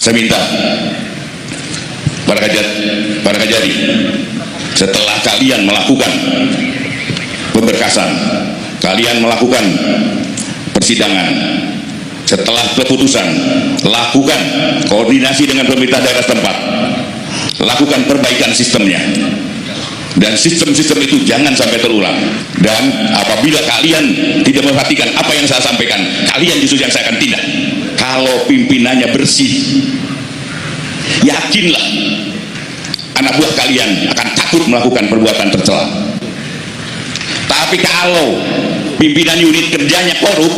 Saya minta para kajari, setelah kalian melakukan pemberkasan, kalian melakukan persidangan, setelah keputusan, lakukan koordinasi dengan pemerintah daerah setempat, lakukan perbaikan sistemnya, dan sistem-sistem itu jangan sampai terulang. Dan apabila kalian tidak memperhatikan apa yang saya sampaikan, kalian justru yang saya akan tindak. Kalau pimpinannya bersih, yakinlah anak buah kalian akan takut melakukan perbuatan tercela. Tapi kalau pimpinan unit kerjanya korup,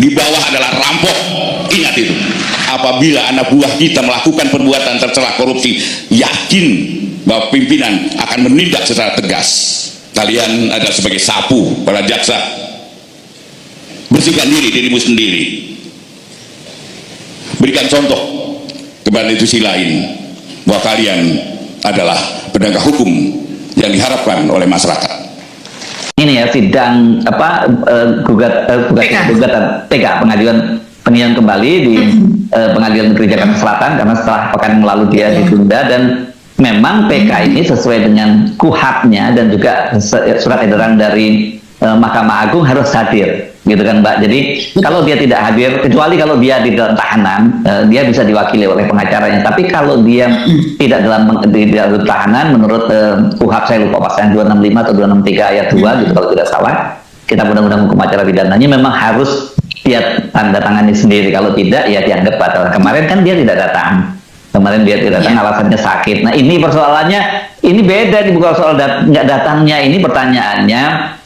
di bawah adalah rampok, ingat itu. Apabila anak buah kita melakukan perbuatan tercela korupsi, yakin bahwa pimpinan akan menindak secara tegas. Kalian adalah sebagai sapu, para jaksa, bersihkan dirimu sendiri. Berikan contoh kepada institusi lain bahwa kalian adalah penegak hukum yang diharapkan oleh masyarakat. Ini ya sidang gugatan PK, pengadilan kembali di Pengadilan Negeri Jakarta Selatan, karena setelah pekan yang lalu dia ditunda. Dan memang PK ini sesuai dengan KUHP-nya dan juga surat edaran dari Mahkamah Agung harus hadir, gitu kan Mbak. Jadi kalau dia tidak hadir, kecuali kalau dia di dalam tahanan, dia bisa diwakili oleh pengacaranya. Tapi kalau dia tidak dalam tahanan, menurut KUHP, saya lupa pasal 265 atau 263 ayat 2 gitu kalau tidak salah, Kitab Undang-Undang Hukum Acara Pidananya, memang harus dia tanda tangani sendiri. Kalau tidak, ya dianggap batal. Kemarin kan dia tidak datang. Kemarin dia tidak datang, alasannya sakit. Nah ini persoalannya, ini beda nih, bukan soal nggak datangnya. Ini pertanyaannya,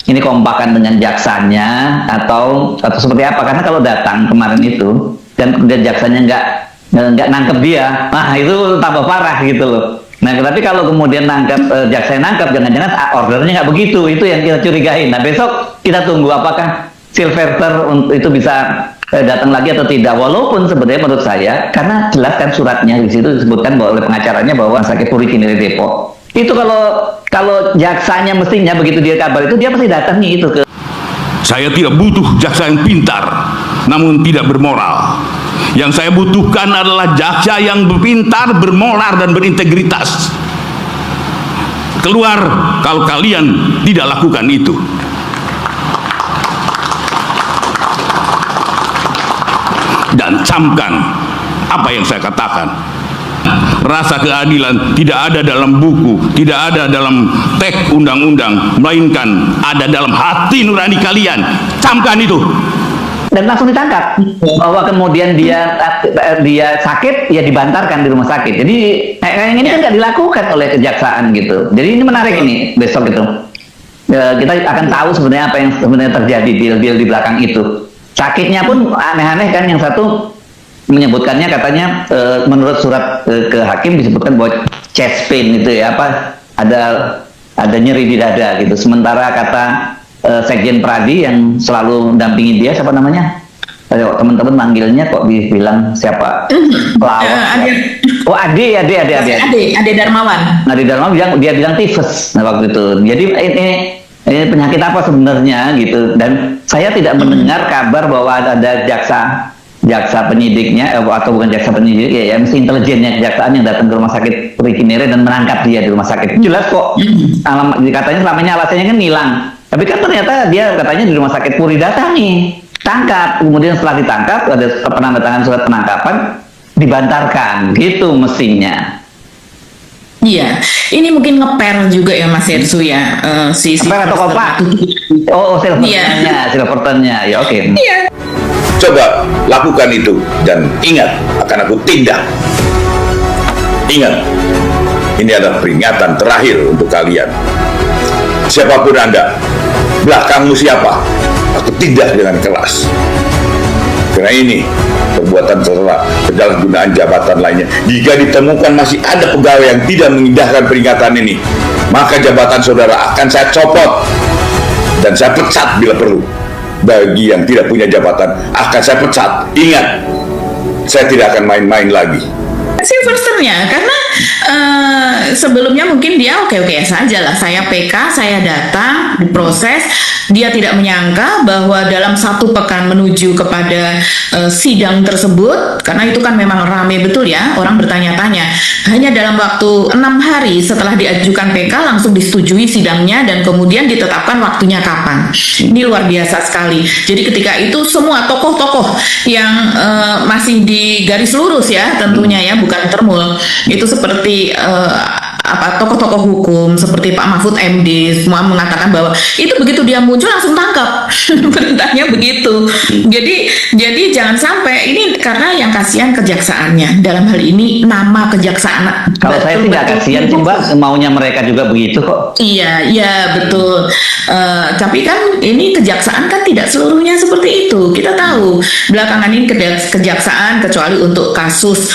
ini kompakan dengan jaksanya atau seperti apa? Karena kalau datang kemarin itu dan kemudian jaksanya nggak nangkep dia, nah itu tambah parah gitu loh. Nah tapi kalau kemudian nangkep, jaksanya nangkep, jangan-jangan ordernya nggak begitu. Itu yang kita curigain. Nah besok kita tunggu apakah Silverter itu bisa datang lagi atau tidak. Walaupun sebenarnya menurut saya, karena jelas kan suratnya di situ disebutkan bahwa oleh pengacaranya bahwa sakit Puri Kinere Depok. Itu kalau jaksanya mestinya begitu dia kabar itu, dia pasti datangnya itu ke. Saya tidak butuh jaksa yang pintar namun tidak bermoral. Yang saya butuhkan adalah jaksa yang pintar, bermoral dan berintegritas. Keluar kalau kalian tidak lakukan itu. Dan camkan apa yang saya katakan. Rasa keadilan tidak ada dalam buku, tidak ada dalam teks undang-undang, melainkan ada dalam hati nurani kalian. Camkan itu. Dan langsung ditangkap. Bahwa kemudian dia sakit, ya dibantarkan di rumah sakit. Jadi yang ini kan nggak dilakukan oleh kejaksaan gitu. Jadi ini menarik ini besok itu. Kita akan tahu sebenarnya apa yang sebenarnya terjadi deal-deal di belakang itu. Sakitnya pun aneh-aneh kan, yang satu menyebutkannya katanya menurut surat ke hakim disebutkan bahwa chest pain itu ya, apa ada nyeri di dada gitu. Sementara kata Sekjen Pradi yang selalu mendampingi dia, siapa namanya? Teman-teman manggilnya kok bilang siapa? Pelawak. Oh Ade Darmawan. Ade Darmawan dia bilang tifus waktu itu. Jadi ini penyakit apa sebenarnya gitu. Dan saya tidak mendengar kabar bahwa ada jaksa penyidiknya atau bukan jaksa penyidik ya, mesti intelijennya kejaksaan yang datang ke rumah sakit Puri Kinere dan menangkap dia di rumah sakit. Jelas kok, katanya selama ini alasannya kan hilang, tapi kan ternyata dia katanya di rumah sakit Puri datangi, tangkap, kemudian setelah ditangkap ada penandatangan surat penangkapan, dibantarkan, gitu mestinya. Iya, ini mungkin ngeper juga ya Mas Ersu ya, ngeper atau kompak? Oh, Silvertonnya, ya oke. Iya. Coba lakukan itu dan ingat, akan aku tindak. Ingat, ini adalah peringatan terakhir untuk kalian. Siapapun Anda, belakangmu siapa, aku tindak dengan keras. Karena ini perbuatan tercela, penyalahgunaan jabatan lainnya. Jika ditemukan masih ada pegawai yang tidak mengindahkan peringatan ini, maka jabatan saudara akan saya copot dan saya pecat bila perlu. Bagi yang tidak punya jabatan akan saya pecat. Ingat, saya tidak akan main-main lagi. Sylvesternya, karena sebelumnya mungkin dia oke-oke saja lah, saya PK, saya datang, diproses, dia tidak menyangka bahwa dalam 1 pekan menuju kepada sidang tersebut, karena itu kan memang ramai betul ya, orang bertanya-tanya, hanya dalam waktu 6 hari setelah diajukan PK langsung disetujui sidangnya dan kemudian ditetapkan waktunya kapan. Ini luar biasa sekali. Jadi ketika itu semua tokoh-tokoh yang masih di garis lurus ya tentunya ya, bukan termul, itu seperti tokoh-tokoh hukum seperti Pak Mahfud MD semua mengatakan bahwa itu begitu dia muncul langsung tangkap. Perintahnya begitu. Jadi jangan sampai ini, karena yang kasihan kejaksaannya dalam hal ini, nama kejaksaan. Kalau saya tidak kasihan sih Mbak, maunya mereka juga begitu kok. Iya betul. Tapi kan ini kejaksaan kan tidak seluruhnya seperti itu. Kita tahu belakangan ini kejaksaan kecuali untuk kasus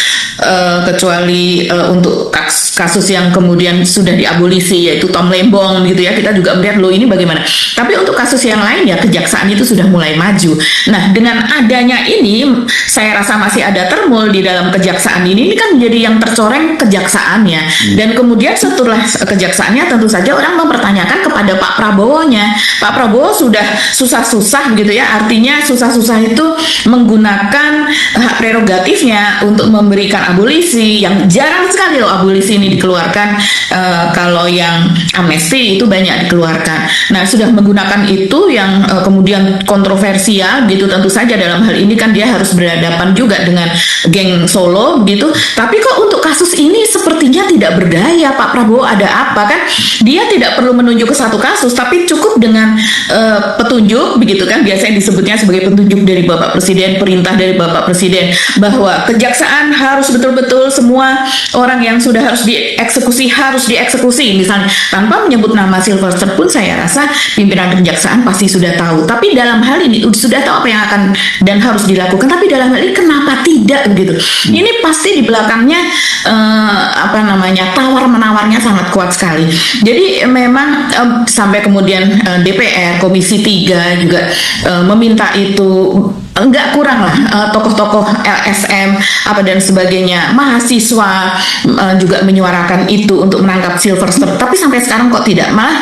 untuk kasus yang kemudian sudah diabolisi yaitu Tom Lembong gitu ya, kita juga melihat loh ini bagaimana. Tapi untuk kasus yang lain ya kejaksaan itu sudah mulai maju. Nah dengan adanya ini saya rasa masih ada termul di dalam kejaksaan ini kan menjadi yang tercoreng kejaksaannya. Dan kemudian setelah kejaksaannya tentu saja orang mempertanyakan kepada Pak Prabowo-nya. Pak Prabowo sudah susah-susah gitu ya, artinya susah-susah itu menggunakan hak prerogatifnya untuk memberikan abolisi, yang jarang sekali loh abolisi ini dikeluarkan. Kalau yang amnesti itu banyak dikeluarkan. Nah sudah menggunakan itu yang kemudian kontroversial gitu, tentu saja dalam hal ini kan dia harus berhadapan juga dengan geng Solo gitu. Tapi kok untuk kasus ini sepertinya tidak berdaya. Pak Prabowo ada apa kan? Dia tidak perlu menunjuk ke satu kasus, tapi cukup dengan petunjuk begitu kan, biasanya disebutnya sebagai petunjuk dari Bapak Presiden, perintah dari Bapak Presiden bahwa kejaksaan harus betul-betul semua orang yang sudah harus dieksekusi misalnya, tanpa menyebut nama Sylvester pun saya rasa pimpinan kejaksaan pasti sudah tahu. Tapi dalam hal ini sudah tahu apa yang akan dan harus dilakukan, tapi dalam hal ini kenapa tidak gitu. Ini pasti di belakangnya tawar menawarnya sangat kuat sekali. Jadi memang sampai kemudian DPR Komisi 3 juga meminta itu, enggak kurang lah tokoh-tokoh LSM dan sebagainya, mahasiswa juga menyuarakan itu untuk menangkap Sylvester. Tapi sampai sekarang kok tidak, malah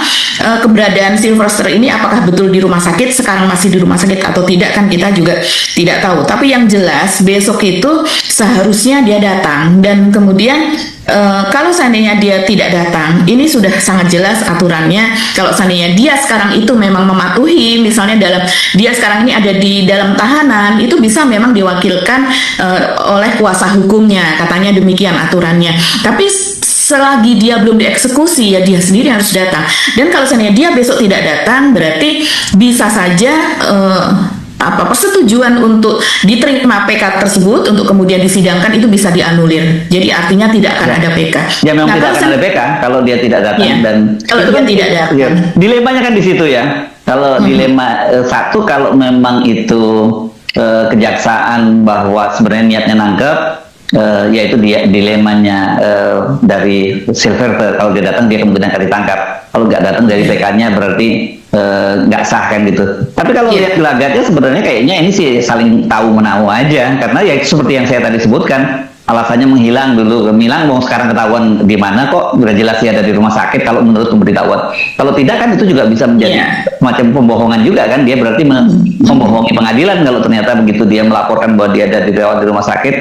keberadaan Sylvester ini apakah betul di rumah sakit, sekarang masih di rumah sakit atau tidak kan kita juga tidak tahu. Tapi yang jelas besok itu seharusnya dia datang, dan kemudian kalau seandainya dia tidak datang, ini sudah sangat jelas aturannya. Kalau seandainya dia sekarang itu memang mematuhi, misalnya dia sekarang ini ada di dalam tahanan, itu bisa memang diwakilkan oleh kuasa hukumnya, katanya demikian aturannya. Tapi selagi dia belum dieksekusi ya dia sendiri harus datang. Dan kalau seandainya dia besok tidak datang, berarti bisa saja persetujuan untuk diterima PK tersebut untuk kemudian disidangkan itu bisa dianulir. Jadi artinya tidak akan ada PK. Ya memang tidak akan ada PK kalau dia tidak datang. Iya, Dan kalau dia tidak datang. Ya, dilemanya kan di situ ya. Kalau dilema satu, kalau memang itu kejaksaan bahwa sebenarnya niatnya nangkep, yaitu dilemanya dari Sylvester, kalau dia datang dia kemudian akan ditangkap. Kalau nggak datang dari PK-nya berarti nggak sah kan gitu. Tapi kalau lihat gelagatnya sebenarnya kayaknya ini sih saling tahu menahu aja, karena ya seperti yang saya tadi sebutkan, alasannya menghilang dulu. Mau sekarang ketahuan di mana kok, udah jelas dia ada di rumah sakit kalau menurut pemberitahuan. Kalau tidak kan itu juga bisa menjadi macam pembohongan juga kan, dia berarti membohongi pengadilan kalau ternyata begitu dia melaporkan bahwa dia ada dirawat di rumah sakit.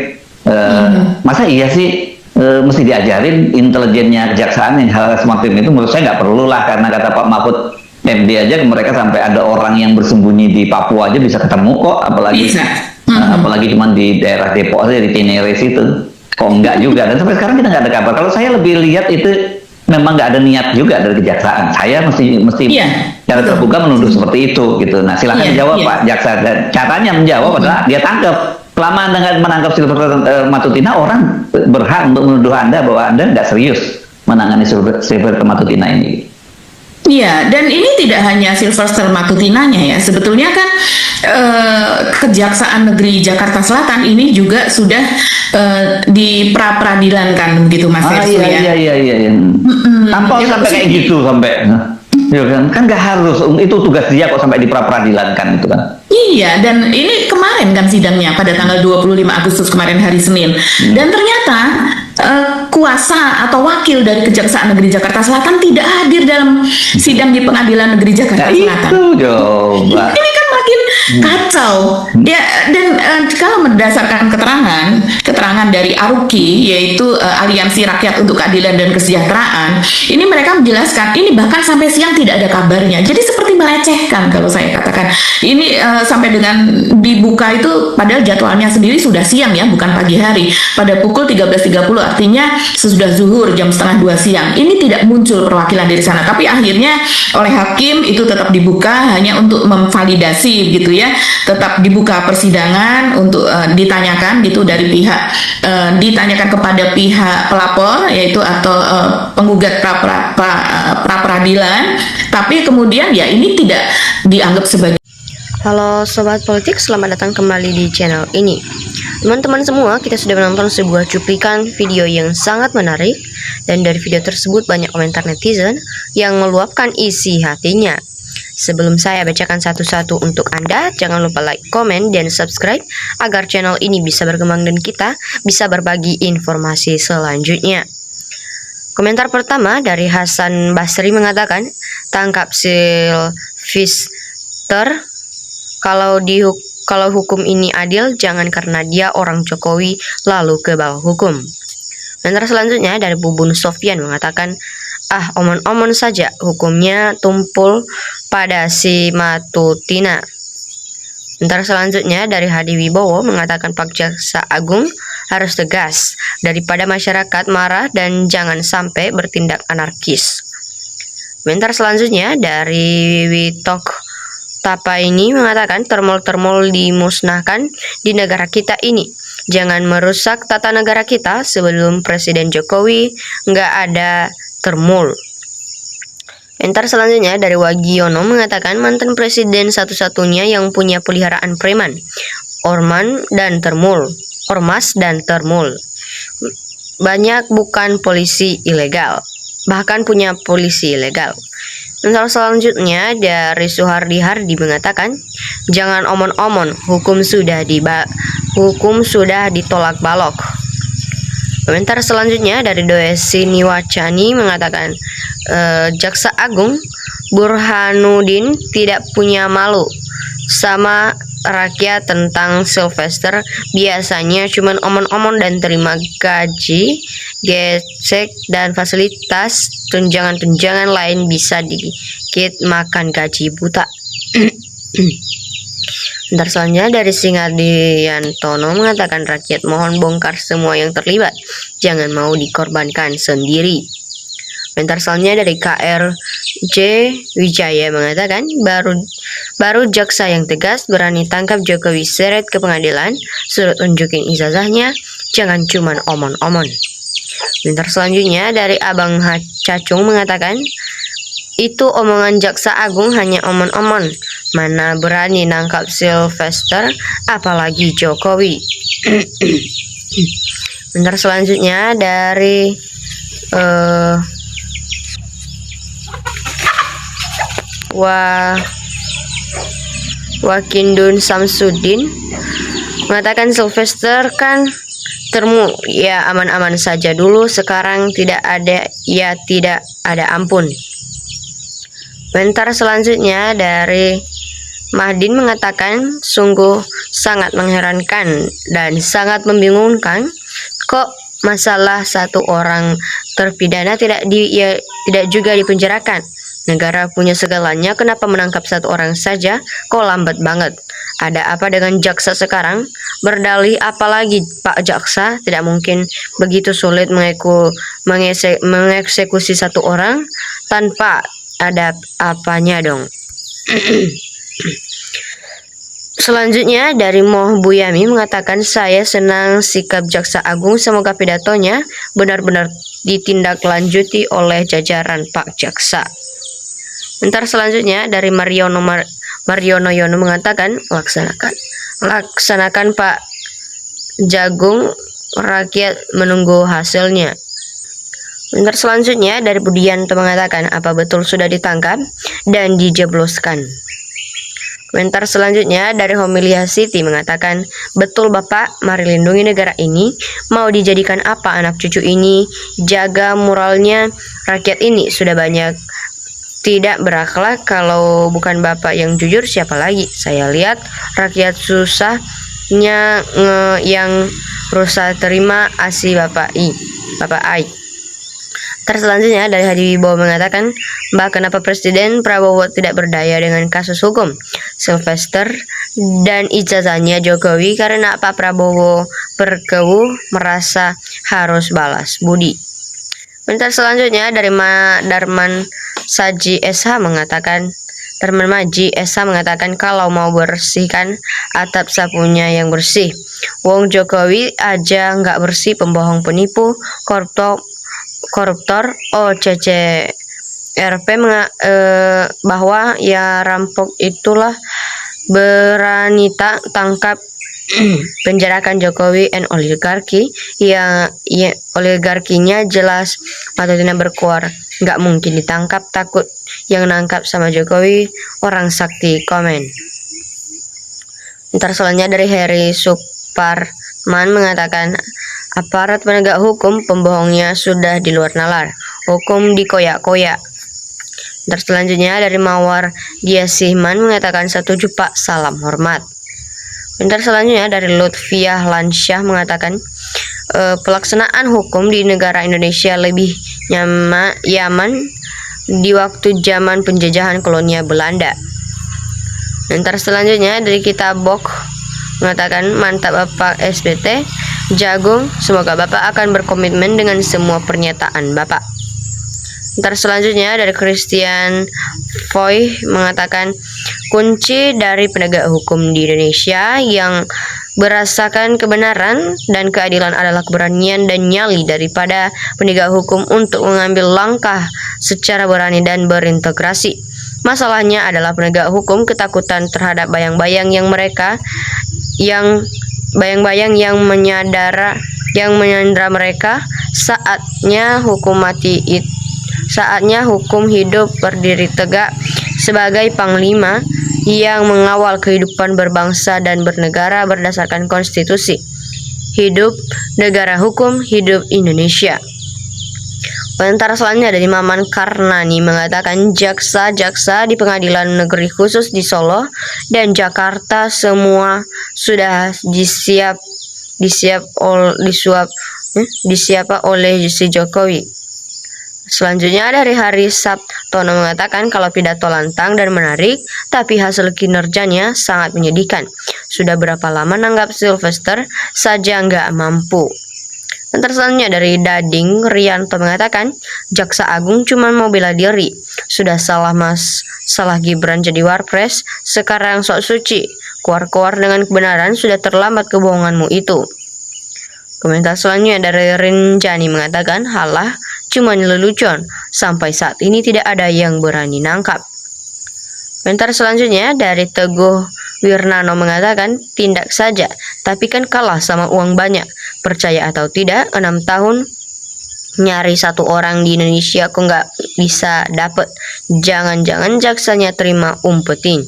Masa iya sih mesti diajarin intelijennya kejaksaan yang hal semacam itu? Menurut saya nggak perlu lah, karena kata Pak Mahfud MD aja mereka sampai ada orang yang bersembunyi di Papua aja bisa ketemu kok, apalagi cuma di daerah Depok aja, di Cineres itu kok enggak juga, dan sampai sekarang kita nggak ada kabar. Kalau saya lebih lihat itu memang nggak ada niat juga dari kejaksaan. Saya mesti cara terbuka menuduh seperti itu gitu. Nah silahkan jawab Pak Jaksa, dan caranya menjawab adalah dia tangkap. Kelamaan dengan menangkap Sylvester Matutina, orang berhak untuk menuduh Anda bahwa Anda nggak serius menangani Sylvester Matutina ini. Iya, dan ini tidak hanya Sylvester Matutinanya ya, sebetulnya kan Kejaksaan Negeri Jakarta Selatan ini juga sudah di pra-peradilan kan begitu Mas Hersu ya. Iya. Tanpa sampai kayak gitu sampai. Ya kan nggak harus, itu tugas dia kok sampai di pra-peradilan kan itu kan. Iya, dan ini kemarin kan sidangnya pada tanggal 25 Agustus kemarin hari Senin. Dan ternyata kuasa atau wakil dari Kejaksaan Negeri Jakarta Selatan tidak hadir dalam sidang di Pengadilan Negeri Jakarta Selatan. Itu coba. Ini kan makin kacau. Ya, dan kalau berdasarkan keterangan dari ARUKI, yaitu Aliansi Rakyat untuk Keadilan dan Kesejahteraan, ini mereka menjelaskan ini bahkan sampai siang tidak ada kabarnya. Jadi seperti melecehkan kalau saya katakan. Ini sampai dengan dibuka itu padahal jadwalnya sendiri sudah siang ya, bukan pagi hari. Pada pukul 13.30 artinya sesudah zuhur jam 1:30 siang. Ini tidak muncul perwakilan dari sana, tapi akhirnya oleh hakim itu tetap dibuka hanya untuk memvalidasi gitu ya. Tetap dibuka persidangan untuk ditanyakan gitu dari pihak ditanyakan kepada pihak pelapor yaitu atau penggugat pra-peradilan, tapi kemudian ya ini tidak dianggap sebagai. Halo Sobat Politik, selamat datang kembali di channel ini. Teman-teman semua, kita sudah menonton sebuah cuplikan video yang sangat menarik. Dan dari video tersebut banyak komentar netizen yang meluapkan isi hatinya. Sebelum saya bacakan satu-satu untuk Anda, jangan lupa like, komen, dan subscribe agar channel ini bisa berkembang dan kita bisa berbagi informasi selanjutnya. Komentar pertama dari Hasan Basri mengatakan, tangkap Sylvester. Kalau hukum ini adil, jangan karena dia orang Jokowi lalu ke bawah hukum. Komentar selanjutnya dari Bubun Sofyan mengatakan, omon-omon saja, hukumnya tumpul pada si Matutina. Komentar selanjutnya dari Hadi Wibowo mengatakan Pak Jaksa Agung harus tegas daripada masyarakat marah dan jangan sampai bertindak anarkis. Komentar selanjutnya dari Witok Tapa ini mengatakan termol-termol dimusnahkan di negara kita ini. Jangan merusak tata negara kita, sebelum Presiden Jokowi nggak ada termol. Komentar selanjutnya dari Wagiono mengatakan mantan presiden satu-satunya yang punya peliharaan preman, ormas dan termul. Banyak bukan polisi ilegal, bahkan punya polisi ilegal. Komentar selanjutnya dari Suhardi Hardi mengatakan, jangan omon-omon, hukum sudah ditolak balok. Komentar selanjutnya dari Doesi Niwacani mengatakan, Jaksa Agung Burhanuddin tidak punya malu sama rakyat tentang Sylvester, biasanya cuman omon-omon dan terima gaji, gesek dan fasilitas tunjangan-tunjangan lain, bisa dikit makan gaji buta. Bentar selanjutnya dari Singadiantono mengatakan rakyat mohon bongkar semua yang terlibat, jangan mau dikorbankan sendiri. Komentar selanjutnya dari KRJ Wijaya mengatakan baru jaksa yang tegas, berani tangkap Jokowi seret ke pengadilan, suruh tunjukin ijazahnya, jangan cuman omon-omon. Komentar selanjutnya dari Abang Cacung mengatakan itu omongan Jaksa Agung hanya omon-omon, mana berani nangkap Sylvester apalagi Jokowi. Komentar selanjutnya dari Wakindun Samsudin mengatakan Sylvester kan termul, ya aman-aman saja dulu, sekarang tidak ada ampun. Komentar selanjutnya dari Mahdin mengatakan sungguh sangat mengherankan dan sangat membingungkan, kok masalah satu orang terpidana tidak juga dipenjarakan. Negara punya segalanya, kenapa menangkap satu orang saja? Kok lambat banget? Ada apa dengan jaksa sekarang? Berdalih apalagi Pak Jaksa? Tidak mungkin begitu sulit mengeksekusi satu orang tanpa ada apanya dong. Selanjutnya dari Moh Buyami mengatakan saya senang sikap Jaksa Agung, semoga pidatonya benar-benar ditindaklanjuti oleh jajaran Pak Jaksa. Bentar selanjutnya dari Mariono Yono mengatakan laksanakan Pak Jagung, rakyat menunggu hasilnya. Komentar selanjutnya dari Budianto mengatakan, apa betul sudah ditangkap dan dijebloskan? Komentar selanjutnya dari Homilia Siti mengatakan, betul Bapak, mari lindungi negara ini. Mau dijadikan apa anak cucu ini? Jaga moralnya rakyat ini, sudah banyak tidak berakhlak. Kalau bukan Bapak yang jujur, siapa lagi? Saya lihat rakyat susahnya yang berusaha terima ASI Bapak Ai. Selanjutnya dari Hadi Wibowo mengatakan, Mbak, kenapa Presiden Prabowo tidak berdaya dengan kasus hukum Sylvester dan ijazahnya Jokowi? Karena Pak Prabowo berkewu merasa harus balas budi. Komentar selanjutnya dari Darman Saji SH mengatakan, Darman Maji SH mengatakan, kalau mau bersihkan atap sapunya yang bersih. Wong Jokowi aja nggak bersih, pembohong, penipu, koruptor, OCCRP bahwa ya rampok itulah berani tangkap penjarakan Jokowi and oligarki yang oligarkinya jelas patutnya berkuar, nggak mungkin ditangkap, takut yang nangkap sama Jokowi orang sakti. Komen. Ntar selanjutnya dari Heri Suparman mengatakan, aparat penegak hukum pembohongnya sudah di luar nalar, hukum dikoyak-koyak. Terus selanjutnya dari Mawar Giasihman mengatakan, setuju Pak, salam hormat. Bentar selanjutnya dari Lutfiah Lansyah mengatakan, pelaksanaan hukum di negara Indonesia lebih nyaman di waktu zaman penjajahan kolonial Belanda. Bentar selanjutnya dari Kitabok mengatakan, mantap Bapak SBT Jagung, semoga Bapak akan berkomitmen dengan semua pernyataan Bapak. Ntar selanjutnya dari Christian Foy mengatakan, kunci dari penegak hukum di Indonesia yang berasakan kebenaran dan keadilan adalah keberanian dan nyali daripada penegak hukum untuk mengambil langkah secara berani dan berintegrasi. Masalahnya adalah penegak hukum ketakutan terhadap bayang-bayang yang menyandera mereka. Saatnya hukum hidup berdiri tegak sebagai panglima yang mengawal kehidupan berbangsa dan bernegara berdasarkan konstitusi. Hidup negara hukum, hidup Indonesia. Komentar selanjutnya dari Maman Karnani mengatakan, jaksa-jaksa di pengadilan negeri khusus di Solo dan Jakarta semua sudah disiap oleh si Jokowi. Selanjutnya dari Hari Sabtono mengatakan, kalau pidato lantang dan menarik, tapi hasil kinerjanya sangat menyedihkan. Sudah berapa lama nanggap Sylvester saja nggak mampu. Dan selanjutnya dari Dading Rianto mengatakan, Jaksa Agung cuma mau bela diri. Sudah salah Gibran jadi Warpres, sekarang sok suci. Keluar dengan kebenaran, sudah terlambat kebohonganmu itu. Komentar selanjutnya dari Rinjani mengatakan, halah cuma lelucon, sampai saat ini tidak ada yang berani nangkap. Komentar selanjutnya dari Teguh Wirnano mengatakan, tindak saja, tapi kan kalah sama uang banyak. Percaya atau tidak, 6 tahun nyari satu orang di Indonesia kok nggak bisa dapet. Jangan-jangan jaksanya terima umpetin.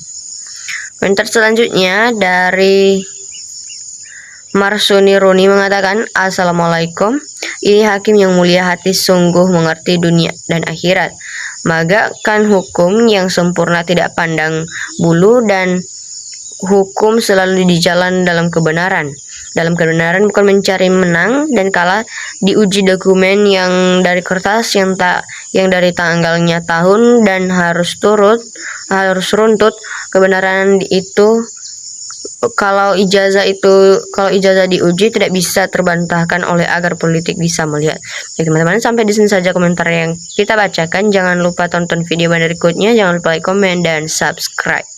Komentar selanjutnya dari Marsuni Roni mengatakan, Assalamualaikum, ini hakim yang mulia hati, sungguh mengerti dunia dan akhirat. Magakkan hukum yang sempurna, tidak pandang bulu, dan hukum selalu di jalan dalam kebenaran. Dalam kebenaran bukan mencari menang dan kalah. Diuji dokumen yang dari kertas, yang dari tanggalnya tahun, dan harus runtut. Kebenaran itu kalau ijazah diuji tidak bisa terbantahkan oleh agar politik bisa melihat. Baik teman-teman, sampai di sini saja komentar yang kita bacakan. Jangan lupa tonton video berikutnya, jangan lupa like, komen, dan subscribe.